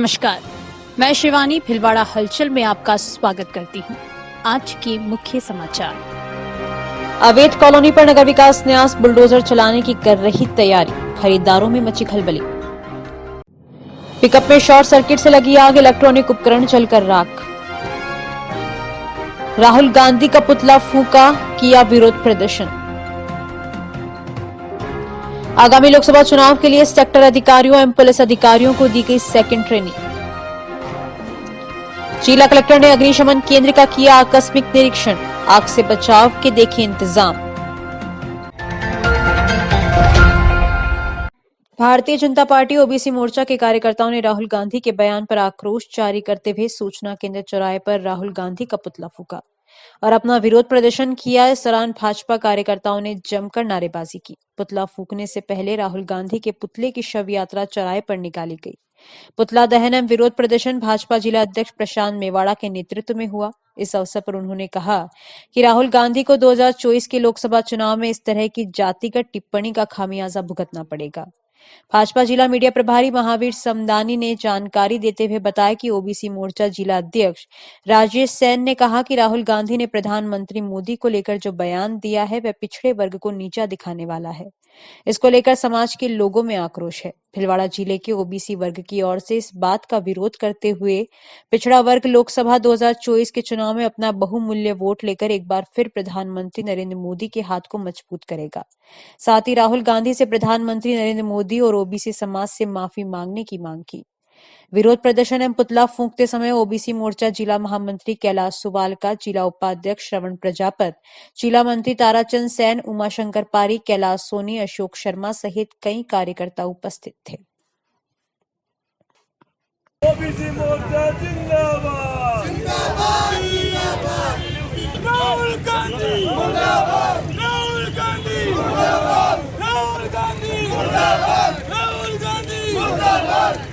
नमस्कार, मैं शिवानी भिलवाड़ा हलचल में आपका स्वागत करती हूँ। आज के मुख्य समाचार। अवैध कॉलोनी पर नगर विकास न्यास बुलडोजर चलाने की कर रही तैयारी, खरीदारों में मची खलबली। पिकअप में शॉर्ट सर्किट से लगी आग, इलेक्ट्रॉनिक उपकरण जलकर राख। राहुल गांधी का पुतला फूंका, किया विरोध प्रदर्शन। आगामी लोकसभा चुनाव के लिए सेक्टर अधिकारियों एवं पुलिस अधिकारियों को दी गई सेकंड ट्रेनिंग। जिला कलेक्टर ने अग्निशमन केंद्र का किया आकस्मिक निरीक्षण, आग से बचाव के देखे इंतजाम। भारतीय जनता पार्टी ओबीसी मोर्चा के कार्यकर्ताओं ने राहुल गांधी के बयान पर आक्रोश जारी करते हुए सूचना केंद्र चौराहे पर राहुल गांधी का पुतला फूंका और अपना विरोध प्रदर्शन किया। इस दौरान भाजपा कार्यकर्ताओं ने जमकर नारेबाजी की। पुतला फूंकने से पहले राहुल गांधी के पुतले की शव यात्रा चौराहे पर निकाली गई। पुतला दहन एवं विरोध प्रदर्शन भाजपा जिला अध्यक्ष प्रशांत मेवाड़ा के नेतृत्व में हुआ। इस अवसर पर उन्होंने कहा कि राहुल गांधी को 2024 के लोकसभा चुनाव में इस तरह की जातिगत टिप्पणी का खामियाजा भुगतना पड़ेगा। भाजपा जिला मीडिया प्रभारी महावीर समदानी ने जानकारी देते हुए बताया कि ओबीसी मोर्चा जिला अध्यक्ष राजेश सैन ने कहा कि राहुल गांधी ने प्रधानमंत्री मोदी को लेकर जो बयान दिया है वह पिछड़े वर्ग को नीचा दिखाने वाला है। इसको लेकर समाज के लोगों में आक्रोश है। भिलवाड़ा जिले के ओबीसी वर्ग की ओर से इस बात का विरोध करते हुए पिछड़ा वर्ग लोकसभा 2024 के चुनाव में अपना बहुमूल्य वोट लेकर एक बार फिर प्रधानमंत्री नरेंद्र मोदी के हाथ को मजबूत करेगा। साथ ही राहुल गांधी से प्रधानमंत्री नरेंद्र मोदी और ओबीसी समाज से माफी मांगने की मांग की। विरोध प्रदर्शन एवं पुतला फूंकते समय ओबीसी मोर्चा जिला महामंत्री कैलाश सुवालका, जिला उपाध्यक्ष श्रवण प्रजापत, जिला मंत्री ताराचंद सैन, उमाशंकर पारी, कैलाश सोनी, अशोक शर्मा सहित कई कार्यकर्ता उपस्थित थे। ओबीसी मोर्चा जिंदाबाद जिंदाबाद जिंदाबाद। राहुल गांधी मुर्दाबाद, राहुल गांधी मुर्दाबाद, राहुल गांधी मुर्दाबाद, राहुल गांधी मुर्दाबाद।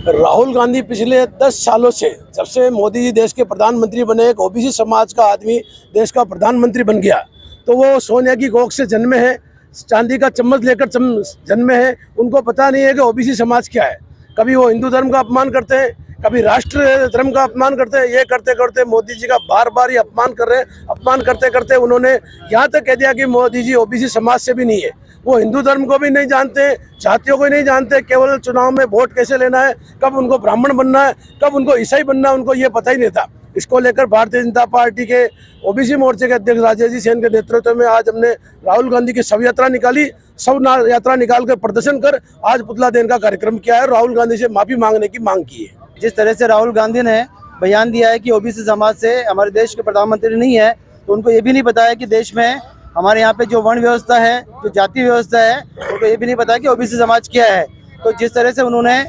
राहुल गांधी पिछले 10 सालों से, जब से मोदी जी देश के प्रधानमंत्री बने, एक ओबीसी समाज का आदमी देश का प्रधानमंत्री बन गया, तो वो सोने की कोख से जन्मे हैं, चांदी का चम्मच लेकर जन्मे हैं। उनको पता नहीं है कि ओबीसी समाज क्या है। कभी वो हिंदू धर्म का अपमान करते हैं, कभी राष्ट्र धर्म का अपमान करते हैं। ये करते करते मोदी जी का बार बार ही अपमान कर रहे हैं। अपमान करते करते उन्होंने यहाँ तक कह दिया कि मोदी जी ओबीसी समाज से भी नहीं है। वो हिंदू धर्म को भी नहीं जानते, जातियों को नहीं जानते। केवल चुनाव में वोट कैसे लेना है, कब उनको ब्राह्मण बनना है, कब उनको ईसाई बनना है, उनको ये पता ही नहीं था। इसको लेकर भारतीय जनता पार्टी के ओबीसी मोर्चे के अध्यक्ष राजेश जी सेन के नेतृत्व में आज हमने राहुल गांधी की शव यात्रा निकाली। शव यात्रा निकाल कर प्रदर्शन कर आज पुतला दहन का कार्यक्रम किया है। राहुल गांधी से माफी मांगने की मांग की है। जिस तरह से राहुल गांधी ने बयान दिया है कि ओबीसी समाज से हमारे देश के प्रधानमंत्री नहीं है, तो उनको ये भी नहीं पता है कि देश में हमारे यहाँ पे जो वर्ण व्यवस्था है, जो जाति व्यवस्था है, उनको ये भी नहीं पता है कि ओबीसी समाज क्या है। तो जिस तरह से उन्होंने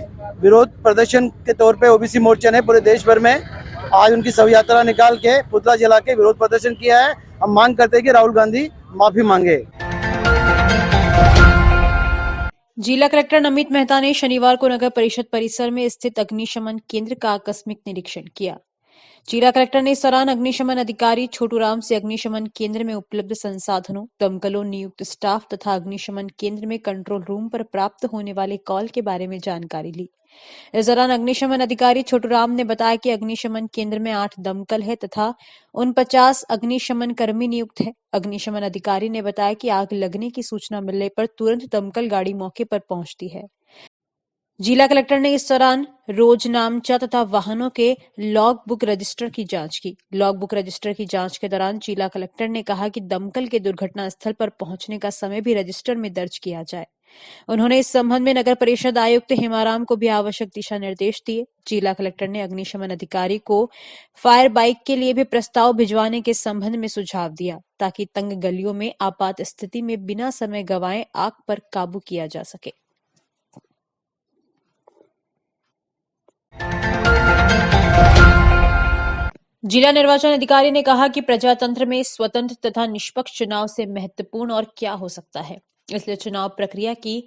विरोध प्रदर्शन के तौर पे ओबीसी मोर्चा ने पूरे देश भर में आज उनकी शव यात्रा निकाल के पुतला जला के विरोध प्रदर्शन किया है। हम मांग करते हैं कि राहुल गांधी माफी मांगे। जिला कलेक्टर नमित मेहता ने शनिवार को नगर परिषद परिसर में स्थित अग्निशमन केंद्र का आकस्मिक निरीक्षण किया। जिला कलेक्टर ने इस दौरान अग्निशमन अधिकारी छोटूराम से अग्निशमन केंद्र में उपलब्ध संसाधनों, दमकलों, नियुक्त स्टाफ तथा अग्निशमन केंद्र में कंट्रोल रूम पर प्राप्त होने वाले कॉल के बारे में जानकारी ली। इस दौरान अग्निशमन अधिकारी छोटूराम ने बताया कि अग्निशमन केंद्र में 8 दमकल है तथा 49 अग्निशमन कर्मी नियुक्त है। अग्निशमन अधिकारी ने बताया कि आग लगने की सूचना मिलने पर तुरंत दमकल गाड़ी मौके पर पहुंचती है। जिला कलेक्टर ने इस दौरान रोजनामचा तथा वाहनों के लॉग बुक रजिस्टर की जांच की। लॉग बुक रजिस्टर की जांच के दौरान जिला कलेक्टर ने कहा कि दमकल के दुर्घटना स्थल पर पहुंचने का समय भी रजिस्टर में दर्ज किया जाए। उन्होंने इस संबंध में नगर परिषद आयुक्त हेमाराम को भी आवश्यक दिशा निर्देश दिए। जिला कलेक्टर ने अग्निशमन अधिकारी को फायर बाइक के लिए भी प्रस्ताव भिजवाने के संबंध में सुझाव दिया, ताकि तंग गलियों में आपात स्थिति में बिना समय गंवाए आग पर काबू किया जा सके। जिला निर्वाचन अधिकारी ने कहा कि प्रजातंत्र में स्वतंत्र तथा निष्पक्ष चुनाव से महत्वपूर्ण और क्या हो सकता है। इसलिए चुनाव प्रक्रिया की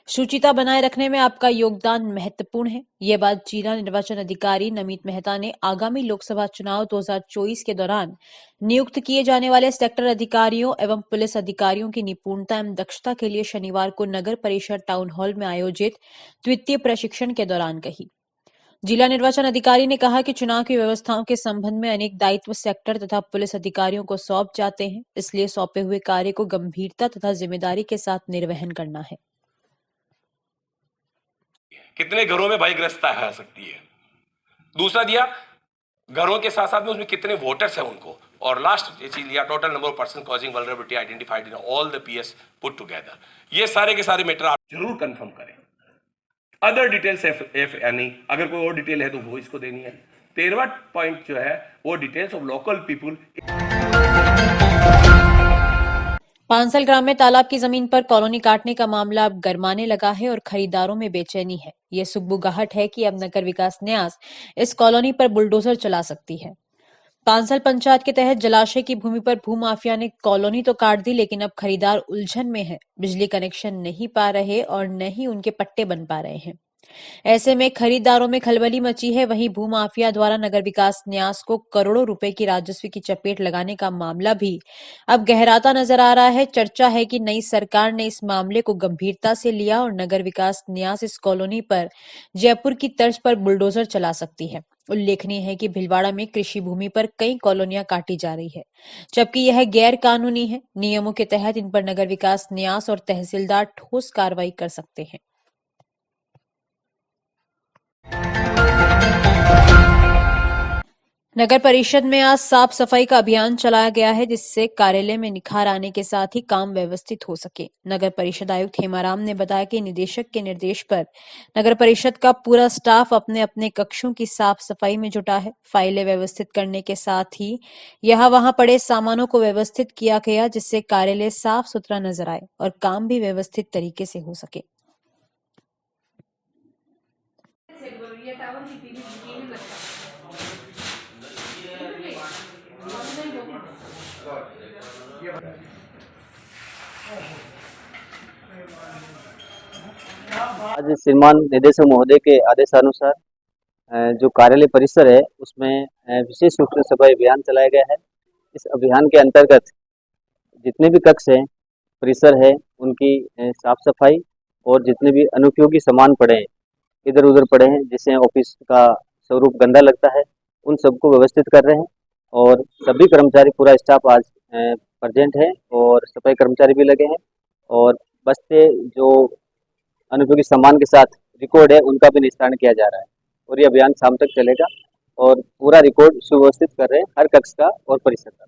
शुचिता बनाए रखने में आपका योगदान महत्वपूर्ण है। ये बात जिला निर्वाचन अधिकारी नमित मेहता ने आगामी लोकसभा चुनाव 2024 के दौरान नियुक्त किए जाने वाले सेक्टर अधिकारियों एवं पुलिस अधिकारियों की निपुणता एवं दक्षता के लिए शनिवार को नगर परिषद टाउन हॉल में आयोजित द्वितीय प्रशिक्षण के दौरान कही। जिला निर्वाचन अधिकारी ने कहा कि चुनाव की व्यवस्थाओं के संबंध में अनेक दायित्व सेक्टर तथा पुलिस अधिकारियों को सौंप जाते हैं, इसलिए सौंपे हुए कार्य को गंभीरता तथा जिम्मेदारी के साथ निर्वहन करना है। कितने घरों में भयग्रस्ता आ सकती है। दूसरा दिया घरों के साथ साथ में उसमें कितने वोटर्स हैं उनको, और लास्ट ये चीज लिया total number of person causing vulnerability identified in all the PS put together. ये सारे के सारे मैटर आप जरूर कंफर्म करें। अदर डिटेल्स इफ एनी, अगर कोई और डिटेल है तो वो इसको देनी है। 13वां पॉइंट जो है वो details of local people. Pansal ग्राम में तालाब की जमीन पर कॉलोनी काटने का मामला अब गरमाने लगा है और खरीदारों में बेचैनी है। ये सुगबुगाहट है कि अब नगर विकास न्यास इस कॉलोनी पर बुलडोजर चला सकती है। पांसल पंचायत के तहत जलाशय की भूमि पर भूमाफिया ने कॉलोनी तो काट दी, लेकिन अब खरीदार उलझन में है। बिजली कनेक्शन नहीं पा रहे और न ही उनके पट्टे बन पा रहे हैं। ऐसे में खरीदारों में खलबली मची है। वहीं भूमाफिया द्वारा नगर विकास न्यास को करोड़ों रुपए की राजस्व की चपेट लगाने का मामला भी अब गहराता नजर आ रहा है। चर्चा है कि नई सरकार ने इस मामले को गंभीरता से लिया और नगर विकास न्यास इस कॉलोनी पर जयपुर की तर्ज पर बुलडोजर चला सकती है। उल्लेखनीय है कि भिलवाड़ा में कृषि भूमि पर कई कॉलोनियां काटी जा रही है, जबकि यह गैर कानूनी है। नियमों के तहत इन पर नगर विकास न्यास और तहसीलदार ठोस कार्रवाई कर सकते हैं। नगर परिषद में आज साफ सफाई का अभियान चलाया गया है, जिससे कार्यालय में निखार आने के साथ ही काम व्यवस्थित हो सके। नगर परिषद आयुक्त हेमाराम ने बताया कि निदेशक के निर्देश पर नगर परिषद का पूरा स्टाफ अपने अपने कक्षों की साफ सफाई में जुटा है। फाइलें व्यवस्थित करने के साथ ही यहाँ वहां पड़े सामानों को व्यवस्थित किया गया, जिससे कार्यालय साफ सुथरा नजर आए और काम भी व्यवस्थित तरीके से हो सके। आज श्रीमान निदेशक महोदय के आदेशानुसार जो कार्यालय परिसर है उसमें विशेष रूप से सफाई अभियान चलाया गया है। इस अभियान के अंतर्गत जितने भी कक्ष हैं, परिसर है, उनकी साफ सफाई और जितने भी अनुपयोगी सामान पड़े हैं, इधर उधर पड़े हैं, जिससे ऑफिस का स्वरूप गंदा लगता है, उन सबको व्यवस्थित कर रहे हैं। और सभी कर्मचारी, पूरा स्टाफ आज प्रेजेंट है और सफाई कर्मचारी भी लगे हैं। और बस्ते जो अनुपयोगी सामान के साथ रिकॉर्ड है उनका भी निस्तारण किया जा रहा है और ये अभियान शाम तक चलेगा और पूरा रिकॉर्ड सुव्यवस्थित कर रहे हैं हर कक्ष का और परिसर का।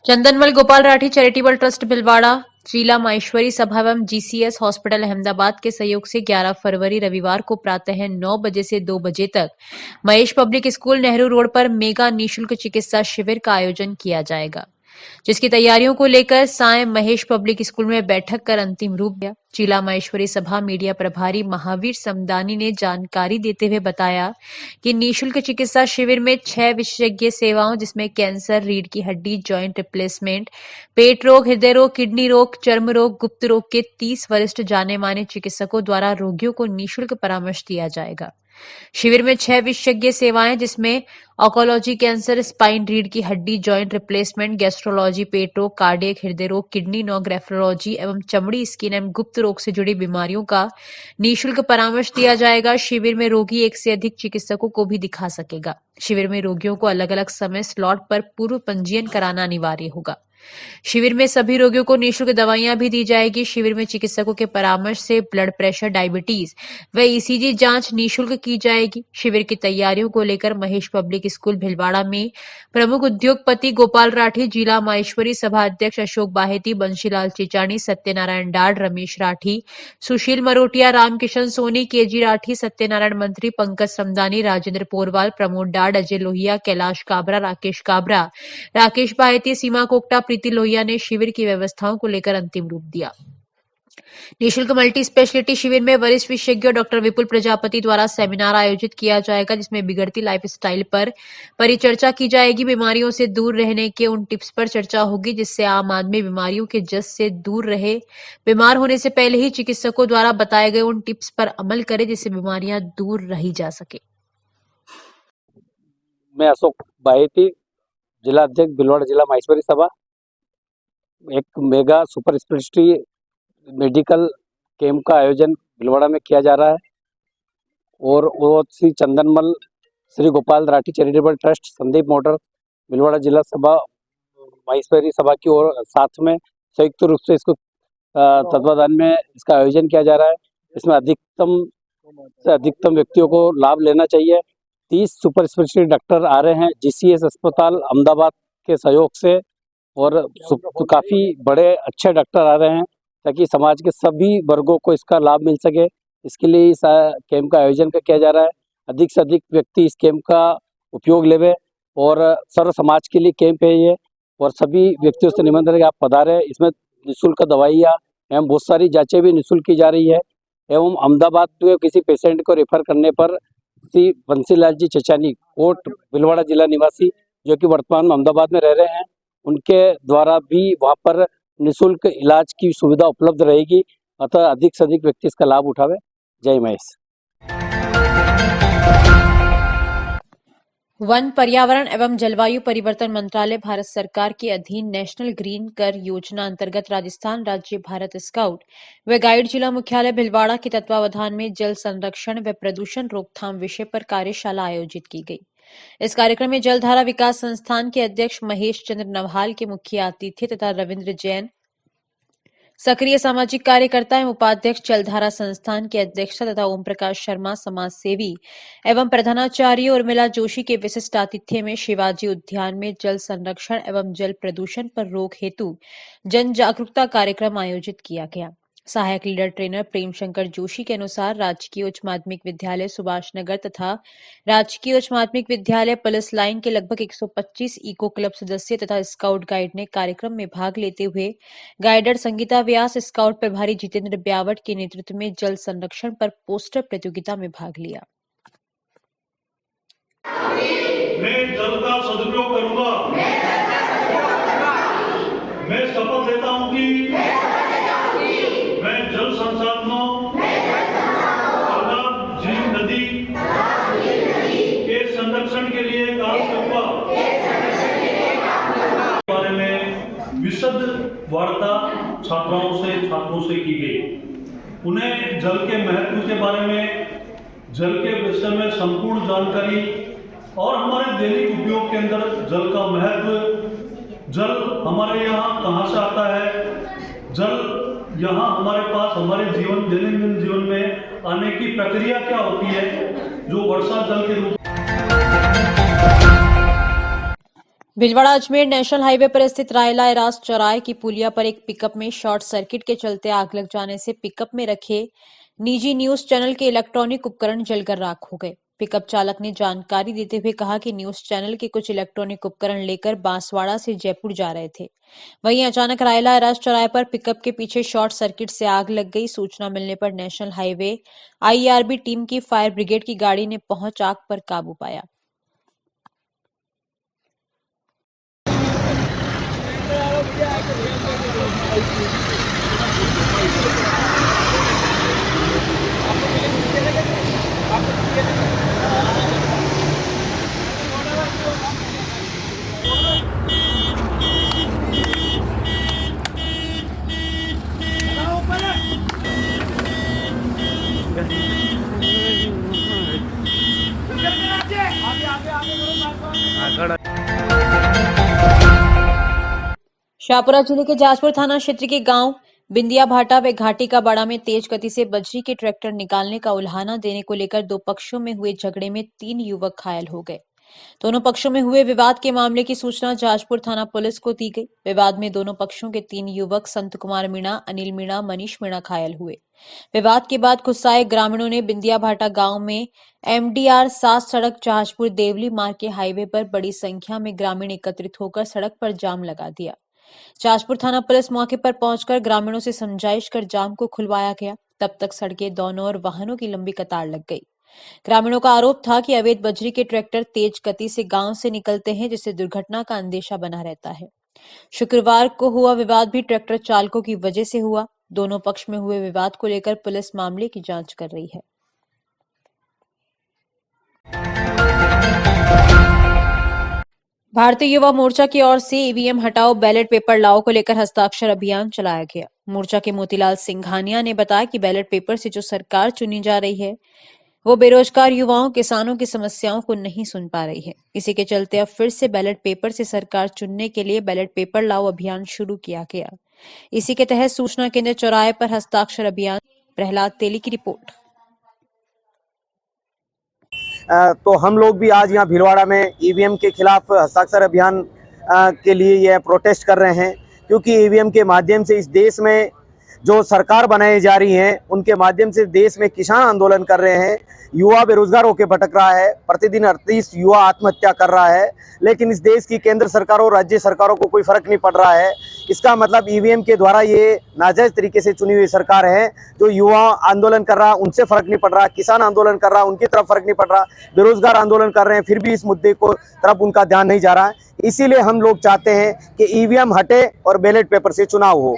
चंदनमल गोपाल राठी चैरिटेबल ट्रस्ट भिलवाड़ा, जिला माहेश्वरी सभा एवं जीसीएस हॉस्पिटल अहमदाबाद के सहयोग से 11 फरवरी रविवार को प्रातः 9 बजे से 2 बजे तक Mahesh public school Nehru road पर मेगा निःशुल्क चिकित्सा शिविर का आयोजन किया जाएगा, जिसकी तैयारियों को लेकर साय महेश पब्लिक स्कूल में बैठक कर अंतिम रूप दिया। जिला माहेश्वरी सभा मीडिया प्रभारी महावीर समदानी ने जानकारी देते हुए बताया कि निःशुल्क चिकित्सा शिविर में 6 विशेषज्ञ सेवाओं, जिसमें कैंसर, रीढ़ की हड्डी, जॉइंट रिप्लेसमेंट, पेट रोग, हृदय रोग, किडनी रोग, चर्म रोग, गुप्त रोग के 30 वरिष्ठ जाने माने चिकित्सकों द्वारा रोगियों को निःशुल्क परामर्श दिया जाएगा। शिविर में 6 विशेषज्ञ सेवाएं, जिसमें ऑकोलॉजी, कैंसर, स्पाइन, रीढ़ की हड्डी, जॉइंट रिप्लेसमेंट, गैस्ट्रोलॉजी, पेट रोग, कार्डियक, हृदय रोग, किडनी, ग्रेफ्रोलॉजी एवं चमड़ी, स्किन एवं गुप्त रोग से जुड़ी बीमारियों का निःशुल्क परामर्श दिया जाएगा। शिविर में रोगी एक से अधिक चिकित्सकों को भी दिखा सकेगा। शिविर में रोगियों को अलग अलग समय स्लॉट पर पूर्व पंजीयन कराना अनिवार्य होगा। शिविर में सभी रोगियों को निःशुल्क दवाइयां भी दी जाएगी। शिविर में चिकित्सकों के परामर्श से ब्लड प्रेशर, डायबिटीज व ईसीजी जांच निःशुल्क की जाएगी। शिविर की तैयारियों को लेकर महेश पब्लिक स्कूल भिलवाड़ा में प्रमुख उद्योगपति गोपाल राठी, जिला माहेश्वरी सभा अध्यक्ष अशोक बाहेती, बंशीलाल चिचानी, सत्यनारायण डाड, रमेश राठी, सुशील मरोटिया, रामकिशन सोनी, केजी राठी, सत्यनारायण मंत्री, पंकज समदानी, राजेंद्र पोरवाल, प्रमोद डाड, अजय लोहिया, कैलाश काबरा, राकेश बाहेती, सीमा कोकटा, प्रीति लोहिया ने शिविर की व्यवस्थाओं को लेकर अंतिम रूप दिया। निःशुल्क मल्टी स्पेशलिटी शिविर में वरिष्ठ विशेषज्ञ डॉक्टर विपुल प्रजापति द्वारा सेमिनार आयोजित किया जाएगा, जिसमें बिगड़ती लाइफस्टाइल पर परिचर्चा की जाएगी। बीमारियों से दूर रहने के उन टिप्स पर चर्चा होगी जिससे आम आदमी बीमारियों के जस से दूर रहे। बीमार होने से पहले ही चिकित्सकों द्वारा बताए गए उन टिप्स पर अमल करे जिससे बीमारियां दूर रही जा सके। मैं अशोक बाहेती, जिला अध्यक्ष भिलवाड़ा जिला माहेश्वरी सभा। एक mega super speciality medical camp का आयोजन भिलवाड़ा में किया जा रहा है और वो Shri Chandanmal Shri Gopal Rathi charitable trust Sandeep motor Bhilwara जिला सभा माहेश्वरी सभा की ओर साथ में संयुक्त रूप से इसको तत्वाधान में इसका आयोजन किया जा रहा है। इसमें अधिकतम से अधिकतम व्यक्तियों को लाभ लेना चाहिए। 30 सुपर स्पेशलिटी डॉक्टर आ रहे हैं जीसीएस अस्पताल अहमदाबाद के सहयोग से और तो काफ़ी बड़े अच्छे डॉक्टर आ रहे हैं ताकि समाज के सभी वर्गों को इसका लाभ मिल सके। इसके लिए इस कैंप का आयोजन किया जा रहा है। अधिक से अधिक व्यक्ति इस कैंप का उपयोग लेवे और सर्व समाज के लिए कैंप है ये और सभी व्यक्तियों से निमंत्रण है कि आप पधारें। इसमें निःशुल्क दवाइयाँ एवं बहुत सारी जांचें भी निःशुल्क की जा रही है एवं अहमदाबाद में किसी पेशेंट को रेफर करने पर श्री बंसीलाल जी चचानी कोट भिलवाड़ा जिला निवासी जो कि वर्तमान में अहमदाबाद में रह रहे हैं, उनके द्वारा भी वहाँ पर निःशुल्क इलाज की सुविधा उपलब्ध रहेगी। अतः अधिक से अधिक व्यक्ति इसका लाभ उठावे। जय महेश। वन, पर्यावरण एवं जलवायु परिवर्तन मंत्रालय भारत सरकार के अधीन नेशनल ग्रीन कर योजना अंतर्गत राजस्थान राज्य भारत स्काउट व गाइड जिला मुख्यालय भिलवाड़ा के तत्वावधान में जल संरक्षण व प्रदूषण रोकथाम विषय पर कार्यशाला आयोजित की गई। इस कार्यक्रम में जलधारा विकास संस्थान के अध्यक्ष महेश चंद्र नवहाल के मुख्य आतिथ्य तथा रविंद्र जैन सक्रिय सामाजिक कार्यकर्ता एवं उपाध्यक्ष जलधारा संस्थान के अध्यक्ष तथा ओम प्रकाश शर्मा समाज सेवी एवं प्रधानाचार्य उर्मिला जोशी के विशिष्ट आतिथ्य में शिवाजी उद्यान में जल संरक्षण एवं जल प्रदूषण पर रोक हेतु जन जागरूकता कार्यक्रम आयोजित किया गया। सहायक लीडर ट्रेनर प्रेम शंकर जोशी के अनुसार राजकीय उच्च माध्यमिक विद्यालय सुभाष नगर तथा राजकीय उच्च माध्यमिक विद्यालय पुलिस लाइन के लगभग 125 इको क्लब सदस्य तथा स्काउट गाइड ने कार्यक्रम में भाग लेते हुए गाइडर संगीता व्यास, स्काउट प्रभारी जितेंद्र ब्यावट के नेतृत्व में जल संरक्षण पर पोस्टर प्रतियोगिता में भाग लिया। मैं जल का सदुपयोग करूंगा। मैं शपथ लेता हूं कि मैं जल संसाधनों तालाब, झील, नदी के संरक्षण के लिए काम करूंगा। बारे में विशद वार्ता छात्रों से की गई। उन्हें जल के महत्व के बारे में, जल के विषय में संपूर्ण जानकारी और हमारे दैनिक उपयोग के अंदर जल का महत्व, जल हमारे यहाँ कहाँ से आता है, जल यहाँ हमारे पास हमारे दैनंदिन जीवन में आने की प्रक्रिया क्या होती है, जो वर्षा जल के रूप। भिलवाड़ा अजमेर नेशनल हाईवे पर स्थित रायला एरास चौराहे की पुलिया पर एक पिकअप में शॉर्ट सर्किट के चलते आग लग जाने से पिकअप में रखे निजी न्यूज चैनल के इलेक्ट्रॉनिक उपकरण जलकर राख हो गए। पिकअप चालक ने जानकारी देते हुए कहा कि न्यूज चैनल के कुछ इलेक्ट्रॉनिक उपकरण लेकर बांसवाड़ा से जयपुर जा रहे थे। वहीं अचानक रायला एरास चौराहे पर पिकअप के पीछे शॉर्ट सर्किट से आग लग गई। सूचना मिलने पर नेशनल हाईवे आईआरबी टीम की फायर ब्रिगेड की गाड़ी ने पहुंच आग पर काबू पाया। शाहपुरा जिले के जाजपुर थाना क्षेत्र के गांव बिंदिया भाटा व घाटी का बाड़ा में तेज गति से बजरी के ट्रैक्टर निकालने का उल्हाना देने को लेकर दो पक्षों में हुए झगड़े में 3 युवक घायल हो गए। दोनों पक्षों में हुए विवाद के मामले की सूचना जाजपुर थाना पुलिस को दी गई। विवाद में दोनों पक्षों के 3 युवक संत कुमार मीणा, अनिल मीणा, मनीष मीणा घायल हुए। विवाद के बाद गुस्साए ग्रामीणों ने बिंदिया भाटा गांव में MDR 7 सड़क जाजपुर देवली मार्ग के हाईवे पर बड़ी संख्या में ग्रामीण एकत्रित होकर सड़क पर जाम लगा दिया। जाजपुर थाना पुलिस मौके पर पहुंचकर ग्रामीणों से समझाइश कर जाम को खुलवाया गया। तब तक सड़कें दोनों ओर वाहनों की लंबी कतार लग गई। ग्रामीणों का आरोप था कि अवैध बजरी के ट्रैक्टर तेज गति से गांव से निकलते हैं, जिससे दुर्घटना का अंदेशा बना रहता है। शुक्रवार को हुआ विवाद भी ट्रैक्टर चालकों की वजह से हुआ। दोनों पक्ष में हुए विवाद को लेकर पुलिस मामले की जांच कर रही है। भारतीय युवा मोर्चा की ओर से ईवीएम हटाओ बैलेट पेपर लाओ को लेकर हस्ताक्षर अभियान चलाया गया। मोर्चा के मोतीलाल सिंघानिया ने बताया कि बैलेट पेपर से जो सरकार चुनी जा रही है वो बेरोजगार युवाओं किसानों की समस्याओं को नहीं सुन पा रही है। इसी के चलते अब फिर से बैलेट पेपर से सरकार चुनने के लिए बैलेट पेपर लाओ अभियान शुरू किया गया। इसी के तहत सूचना केंद्र चौराहे पर हस्ताक्षर अभियान। प्रहलाद तेली की रिपोर्ट। तो हम लोग भी आज यहाँ भीलवाड़ा में ईवीएम के खिलाफ हस्ताक्षर अभियान के लिए यह प्रोटेस्ट कर रहे हैं, क्योंकि ईवीएम के माध्यम से इस देश में जो सरकार बनाई जा रही है उनके माध्यम से देश में किसान आंदोलन कर रहे हैं। युवा बेरोजगार होकर भटक रहा है, प्रतिदिन 38 युवा आत्महत्या कर रहा है, लेकिन इस देश की केंद्र सरकारों और राज्य सरकारों को कोई फर्क नहीं पड़ रहा है। इसका मतलब ईवीएम के द्वारा ये नाजायज तरीके से चुनी हुई सरकार है। जो युवा आंदोलन कर रहा है उनसे फर्क नहीं पड़ रहा, किसान आंदोलन कर रहा है उनकी तरफ फर्क नहीं पड़ रहा, बेरोजगार आंदोलन कर रहे हैं फिर भी इस मुद्दे को तरफ उनका ध्यान नहीं जा रहा है। इसीलिए हम लोग चाहते हैं कि ईवीएम हटे और बैलेट पेपर से चुनाव हो।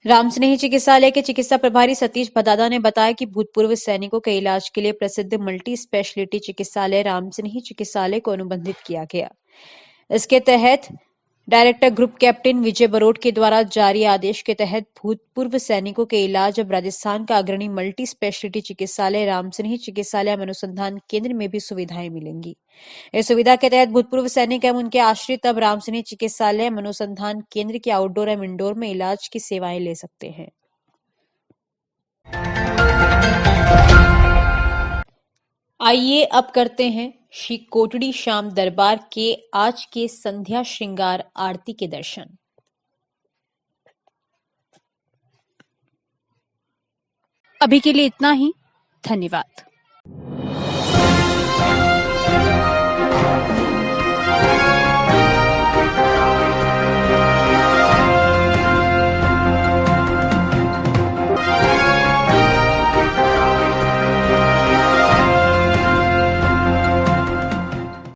रामस्नेही चिकित्सालय के चिकित्सा प्रभारी सतीश भदादा ने बताया कि भूतपूर्व सैनिकों के इलाज के लिए प्रसिद्ध मल्टी स्पेशलिटी चिकित्सालय रामस्नेही चिकित्सालय को अनुबंधित किया गया। इसके तहत डायरेक्टर ग्रुप कैप्टन विजय बरोट के द्वारा जारी आदेश के तहत भूतपूर्व सैनिकों के इलाज अब राजस्थान का अग्रणी मल्टी स्पेशलिटी चिकित्सालय रामस्नेही चिकित्सालय अनुसंधान केंद्र में भी सुविधाएं मिलेंगी। इस सुविधा के तहत भूतपूर्व सैनिक एवं उनके आश्रित अब रामस्नेही चिकित्सालय अनुसंधान केंद्र के आउटडोर एवं इंडोर में इलाज की सेवाएं ले सकते हैं। आइए अब करते हैं श्री कोटड़ी श्याम दरबार के आज के संध्या श्रृंगार आरती के दर्शन। अभी के लिए इतना ही। धन्यवाद।